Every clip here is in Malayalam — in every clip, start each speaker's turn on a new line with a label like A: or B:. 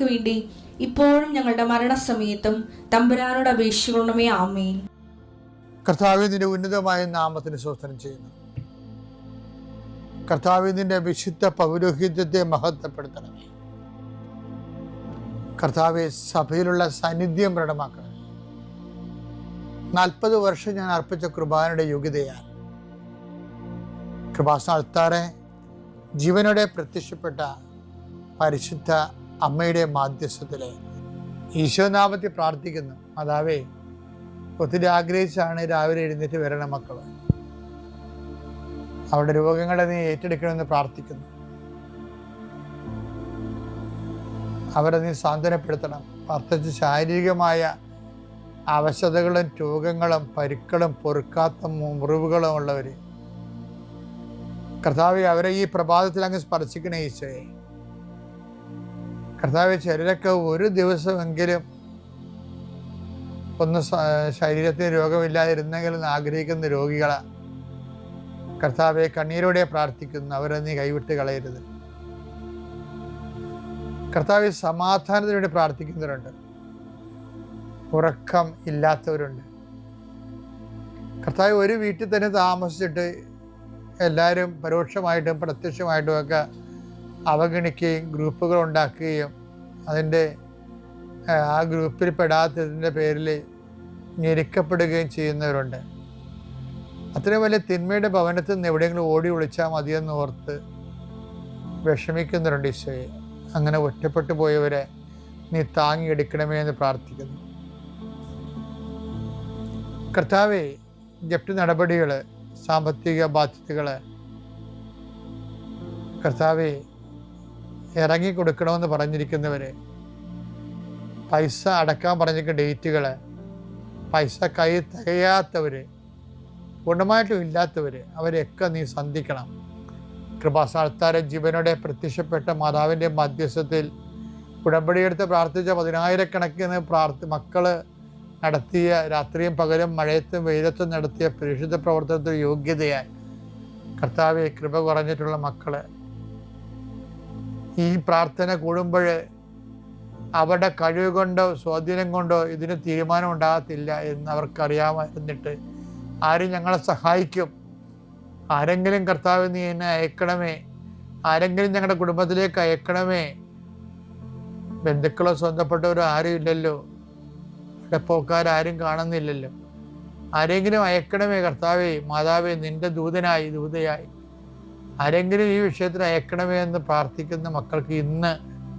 A: ഞങ്ങൾക്ക് വേണ്ടി ഇപ്പോഴും ഞങ്ങളുടെ മരണസമയത്തും തമ്പുരാനോട് അപേക്ഷിക്കണമേ. ആമേൻ.
B: കർത്താവേ, നിന്റെ ഉന്നതമായ നാമത്തിന് സ്തോത്രം ചെയ്യുന്നു. കർത്താവേ, നിന്റെ വിശുദ്ധ പൗരോഹിത്യത്തെ മഹത്വപ്പെടുത്തണമേ. കർത്താവെ, സഭയിലുള്ള സാന്നിധ്യം പ്രകടമാക്കണമേ. 40 വർഷം ഞാൻ അർപ്പിച്ച കൃപാനയുടെ യോഗ്യതയാൽ കൃപാസ്ഥാനത്താറെ ജീവനോടെ പ്രത്യക്ഷപ്പെട്ട പരിശുദ്ധ അമ്മയുടെ മാധ്യസ്ഥത്തിലെ ഈശോനാമത്തിൽ പ്രാർത്ഥിക്കുന്നു. മാതാവേ, ഒത്തിരി ആഗ്രഹിച്ചാണ് രാവിലെ എഴുന്നേറ്റ് വരണ മക്കൾ. അവരുടെ രോഗങ്ങളെ നീ ഏറ്റെടുക്കണമെന്ന് പ്രാർത്ഥിക്കുന്നു. അവരെ നീ സാന്ത്വനപ്പെടുത്തണം. പ്രത്യേകിച്ച് ശാരീരികമായ അവശതകളും രോഗങ്ങളും പരുക്കളും പൊറുക്കാത്ത മുറിവുകളും ഉള്ളവർ, കർത്താവെ, അവരെ ഈ പ്രഭാതത്തിൽ അങ്ങ് സ്പർശിക്കണേ ഈശോയെ. കർത്താവെ, ചിലരൊക്കെ ഒരു ദിവസമെങ്കിലും ഒന്ന് ശരീരത്തിന് രോഗമില്ലാതിരുന്നെങ്കിലും ആഗ്രഹിക്കുന്ന രോഗികളാണ്. കർത്താവെ, കണ്ണീരോടെ പ്രാർത്ഥിക്കുന്നു. അവരെ നീ കൈവിട്ട് കളയരുത്. കർത്താവെ, സമാധാനത്തിന് വേണ്ടി പ്രാർത്ഥിക്കുന്നവരുണ്ട്. ഉറക്കം ഇല്ലാത്തവരുണ്ട്. കർത്താവ്, ഒരു വീട്ടിൽ തന്നെ താമസിച്ചിട്ട് എല്ലാവരും പരോക്ഷമായിട്ടും പ്രത്യക്ഷമായിട്ടും ഒക്കെ അവഗണിക്കുകയും ഗ്രൂപ്പുകൾ ഉണ്ടാക്കുകയും അതിൻ്റെ ആ ഗ്രൂപ്പിൽ പെടാത്തതിൻ്റെ പേരിൽ ഞെരുക്കപ്പെടുകയും ചെയ്യുന്നവരുണ്ട്. അത്രയും വലിയ തിന്മയുടെ ഭവനത്തിൽ നിന്ന് എവിടെയെങ്കിലും ഓടി ഒളിച്ചാൽ മതിയെന്ന് ഓർത്ത് വിഷമിക്കുന്നവരുണ്ട്. ഈശോയെ, അങ്ങനെ ഒറ്റപ്പെട്ടു പോയവരെ നീ താങ്ങിയെടുക്കണമേ എന്ന് പ്രാർത്ഥിക്കുന്നു. കർത്താവെ, ജപ്തി നടപടികൾ, സാമ്പത്തിക ബാധ്യതകൾ, കർത്താവെ, ഇറങ്ങിക്കൊടുക്കണമെന്ന് പറഞ്ഞിരിക്കുന്നവർ, പൈസ അടക്കാൻ പറഞ്ഞിരിക്കുന്ന ഡേറ്റുകൾ, പൈസ കൈ തികയാത്തവർ, പൂർണ്ണമായിട്ടും ഇല്ലാത്തവർ, അവരെയൊക്കെ നീ സന്ധിക്കണം. കൃപാസ്ഥാനത്താരെ ജീവനോടെ പ്രത്യക്ഷപ്പെട്ട മാതാവിൻ്റെ മധ്യസ്ഥത്തിൽ ഉടമ്പടിയെടുത്ത് പ്രാർത്ഥിച്ച 10,000 മക്കൾ നടത്തിയ രാത്രിയും പകലും മഴയത്തും വെയിലത്തും നടത്തിയ പരിശുദ്ധ പ്രവർത്തനത്തിൽ യോഗ്യതയായി കർത്താവെ, കൃപ കുറഞ്ഞിട്ടുള്ള മക്കൾ ഈ പ്രാർത്ഥന കൂടുമ്പോൾ അവരുടെ കഴിവ് കൊണ്ടോ സ്വാധീനം കൊണ്ടോ ഇതിന് തീരുമാനം ഉണ്ടാകത്തില്ല എന്ന് അവർക്കറിയാമായിരുന്നിട്ട് ആരും ഞങ്ങളെ സഹായിക്കും, ആരെങ്കിലും കർത്താവ് നീ എന്നെ അയക്കണമേ, ആരെങ്കിലും ഞങ്ങളുടെ കുടുംബത്തിലേക്ക് അയക്കണമേ. ബന്ധുക്കളോ സ്വന്തപ്പെട്ടവരോ ആരും ഇല്ലല്ലോ, ഇടപ്പോക്കാരും കാണുന്നില്ലല്ലോ. ആരെങ്കിലും അയക്കണമേ കർത്താവേ, മാതാവേ, നിന്റെ ദൂതയായി ആരെങ്കിലും ഈ വിഷയത്തിൽ അയക്കണമേ എന്ന് പ്രാർത്ഥിക്കുന്ന മക്കൾക്ക് ഇന്ന്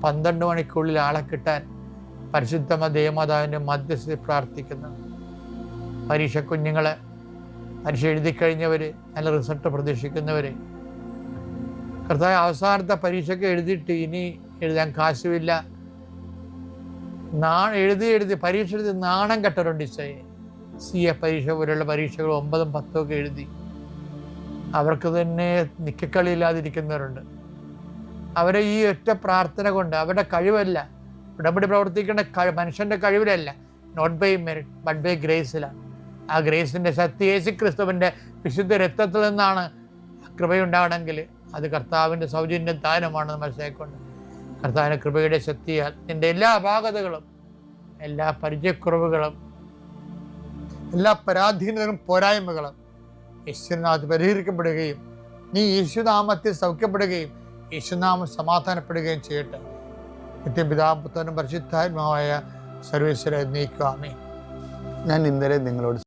B: 12 മണിക്കുള്ളിൽ ആളെ കിട്ടാൻ പരിശുദ്ധ ദേവമാതാവിൻ്റെ മധ്യസ്ഥയിൽ പ്രാർത്ഥിക്കുന്നു. പരീക്ഷ കുഞ്ഞുങ്ങൾ, പരീക്ഷ എഴുതി കഴിഞ്ഞവർ, നല്ല റിസൾട്ട് പ്രതീക്ഷിക്കുന്നവർ, കർത്താവ്, അവസാനത്തെ പരീക്ഷയ്ക്ക് എഴുതിയിട്ട് ഇനി എഴുതാൻ കാശുമില്ല, എഴുതി പരീക്ഷ എഴുതി നാണം കെട്ടവരുണ്ട്. ഈശോയെ, CA പരീക്ഷ പോലുള്ള പരീക്ഷകൾ 9ഉം 10ഉം ഒക്കെ എഴുതി അവർക്ക് തന്നെ നിക്കക്കളിയില്ലാതിരിക്കുന്നവരുണ്ട്. അവരെ ഈ ഒറ്റ പ്രാർത്ഥന കൊണ്ട്, അവരുടെ കഴിവല്ല, ഉടമ്പടി പ്രവർത്തിക്കേണ്ട മനുഷ്യൻ്റെ കഴിവിലല്ല, not by merit but by ഗ്രേസിലാണ്. ആ ഗ്രേസിൻ്റെ ശക്തി യേശുക്രിസ്തുവിൻ്റെ വിശുദ്ധ രക്തത്തിൽ നിന്നാണ്. കൃപയുണ്ടാകണമെങ്കിൽ അത് കർത്താവിൻ്റെ സൗജന്യ ദാനമാണെന്ന് മനസ്സിലാക്കിക്കൊണ്ട് കർത്താവിൻ്റെ കൃപയുടെ ശക്തിയാൽ നിൻ്റെ എല്ലാ അപാകതകളും, എല്ലാ പരിചയക്കുറവുകളും, എല്ലാ പരാധീനതകളും പോരായ്മകളും യേശുനാമത്തിൽ പരിഹരിക്കപ്പെടുകയും നീ യേശുനാമത്തിൽ സൗഖ്യപ്പെടുകയും യേശുനാമം സമാധാനപ്പെടുകയും ചെയ്യട്ടെ. നിത്യപിതാവും പുത്രനും പരിശുദ്ധാത്മാവായ സർവേശ്വരനെ നീക്കുക. ആമേൻ.
C: ഞാൻ ഇന്നലെ നിങ്ങളോട്